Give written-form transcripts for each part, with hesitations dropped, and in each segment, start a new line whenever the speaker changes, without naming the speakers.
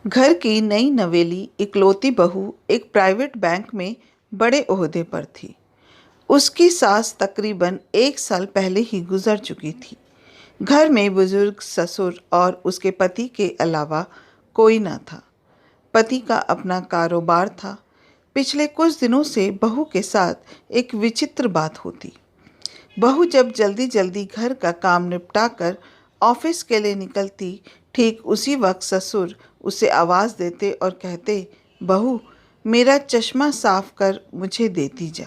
घर की नई नवेली इकलौती बहू एक प्राइवेट बैंक में बड़े ओहदे पर थी। उसकी सास तकरीबन 1 साल पहले ही गुजर चुकी थी। घर में बुजुर्ग ससुर और उसके पति के अलावा कोई न था। पति का अपना कारोबार था। पिछले कुछ दिनों से बहू के साथ एक विचित्र बात होती। बहू जब जल्दी जल्दी घर का काम निपटा कर ऑफिस के लिए निकलती, ठीक उसी वक्त ससुर उसे आवाज़ देते और कहते, बहू, मेरा चश्मा साफ कर मुझे देती जा।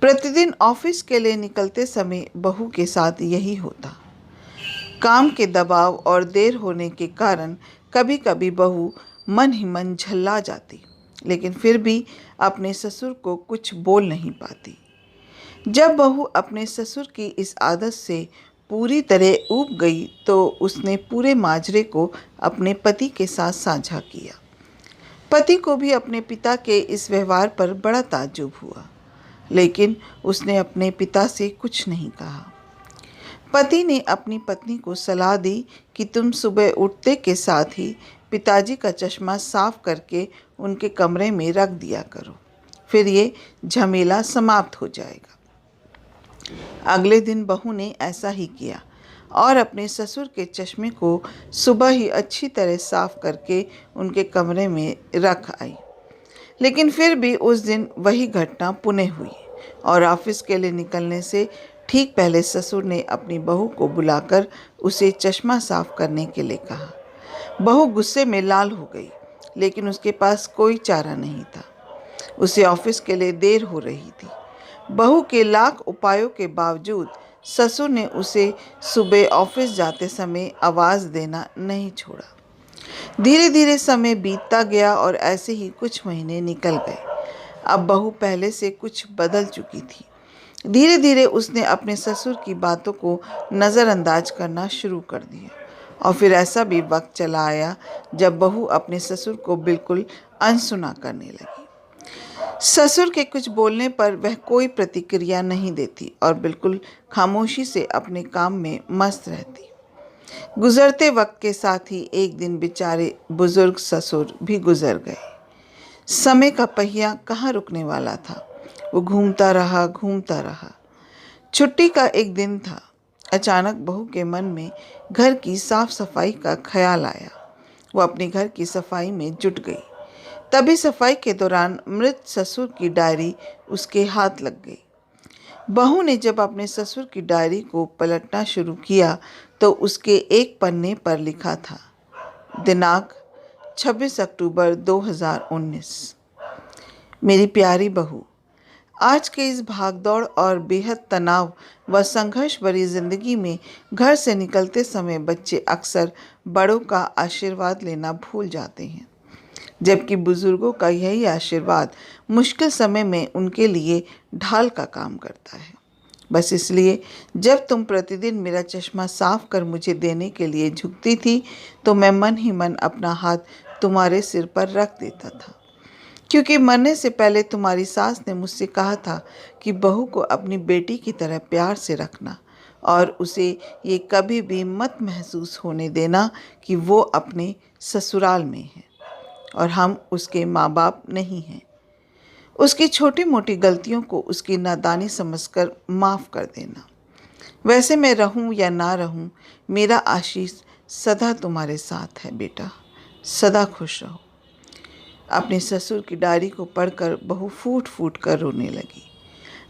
प्रतिदिन ऑफिस के लिए निकलते समय बहू के साथ यही होता। काम के दबाव और देर होने के कारण कभी कभी बहू मन ही मन झल्ला जाती, लेकिन फिर भी अपने ससुर को कुछ बोल नहीं पाती। जब बहू अपने ससुर की इस आदत से पूरी तरह ऊब गई तो उसने पूरे माजरे को अपने पति के साथ साझा किया। पति को भी अपने पिता के इस व्यवहार पर बड़ा ताज्जुब हुआ, लेकिन उसने अपने पिता से कुछ नहीं कहा। पति ने अपनी पत्नी को सलाह दी कि तुम सुबह उठते के साथ ही पिताजी का चश्मा साफ करके उनके कमरे में रख दिया करो, फिर ये झमेला समाप्त हो जाएगा। अगले दिन बहू ने ऐसा ही किया और अपने ससुर के चश्मे को सुबह ही अच्छी तरह साफ करके उनके कमरे में रख आई। लेकिन फिर भी उस दिन वही घटना पुनः हुई और ऑफिस के लिए निकलने से ठीक पहले ससुर ने अपनी बहू को बुलाकर उसे चश्मा साफ करने के लिए कहा। बहू गुस्से में लाल हो गई, लेकिन उसके पास कोई चारा नहीं था। उसे ऑफिस के लिए देर हो रही थी। बहू के लाख उपायों के बावजूद ससुर ने उसे सुबह ऑफिस जाते समय आवाज़ देना नहीं छोड़ा। धीरे धीरे समय बीतता गया और ऐसे ही कुछ महीने निकल गए। अब बहू पहले से कुछ बदल चुकी थी। धीरे धीरे उसने अपने ससुर की बातों को नज़रअंदाज करना शुरू कर दिया और फिर ऐसा भी वक्त चला आया जब बहू अपने ससुर को बिल्कुल अनसुना करने लगी। ससुर के कुछ बोलने पर वह कोई प्रतिक्रिया नहीं देती और बिल्कुल खामोशी से अपने काम में मस्त रहती। गुजरते वक्त के साथ ही एक दिन बेचारे बुजुर्ग ससुर भी गुजर गए। समय का पहिया कहाँ रुकने वाला था। वो घूमता रहा घूमता रहा। छुट्टी का एक दिन था। अचानक बहू के मन में घर की साफ सफाई का ख्याल आया। वो अपने घर की सफाई में जुट गई। तभी सफाई के दौरान मृत ससुर की डायरी उसके हाथ लग गई। बहू ने जब अपने ससुर की डायरी को पलटना शुरू किया तो उसके एक पन्ने पर लिखा था, दिनांक 26 अक्टूबर 2019। मेरी प्यारी बहू, आज के इस भागदौड़ और बेहद तनाव व संघर्ष भरी जिंदगी में घर से निकलते समय बच्चे अक्सर बड़ों का आशीर्वाद लेना भूल जाते हैं, जबकि बुजुर्गों का यही आशीर्वाद मुश्किल समय में उनके लिए ढाल का काम करता है। बस इसलिए जब तुम प्रतिदिन मेरा चश्मा साफ कर मुझे देने के लिए झुकती थी तो मैं मन ही मन अपना हाथ तुम्हारे सिर पर रख देता था, क्योंकि मरने से पहले तुम्हारी सास ने मुझसे कहा था कि बहू को अपनी बेटी की तरह प्यार से रखना और उसे ये कभी भी मत महसूस होने देना कि वो अपने ससुराल में है और हम उसके माँ बाप नहीं हैं। उसकी छोटी मोटी गलतियों को उसकी नादानी समझकर माफ़ कर देना। वैसे मैं रहूं या ना रहूं, मेरा आशीष सदा तुम्हारे साथ है बेटा। सदा खुश रहो। अपने ससुर की डायरी को पढ़कर बहू फूट फूट कर रोने लगी।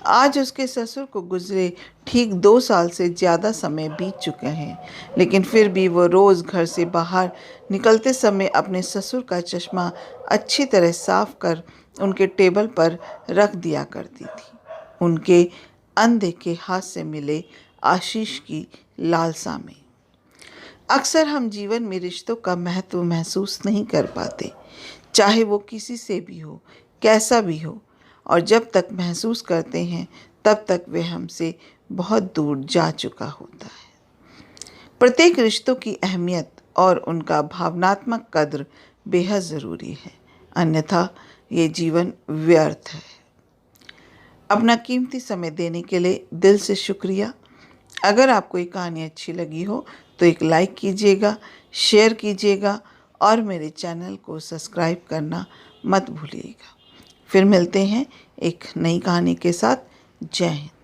आज उसके ससुर को गुजरे ठीक 2 साल से ज़्यादा समय बीत चुके हैं, लेकिन फिर भी वो रोज़ घर से बाहर निकलते समय अपने ससुर का चश्मा अच्छी तरह साफ कर उनके टेबल पर रख दिया करती थी, उनके अनदेखे हाथ से मिले आशीष की लालसा में। अक्सर हम जीवन में रिश्तों का महत्व महसूस नहीं कर पाते, चाहे वो किसी से भी हो, कैसा भी हो, और जब तक महसूस करते हैं तब तक वह हमसे बहुत दूर जा चुका होता है। प्रत्येक रिश्तों की अहमियत और उनका भावनात्मक कद्र बेहद ज़रूरी है, अन्यथा ये जीवन व्यर्थ है। अपना कीमती समय देने के लिए दिल से शुक्रिया। अगर आपको ये कहानी अच्छी लगी हो तो एक लाइक कीजिएगा, शेयर कीजिएगा और मेरे चैनल को सब्सक्राइब करना मत भूलिएगा। फिर मिलते हैं एक नई कहानी के साथ। जय हिंद।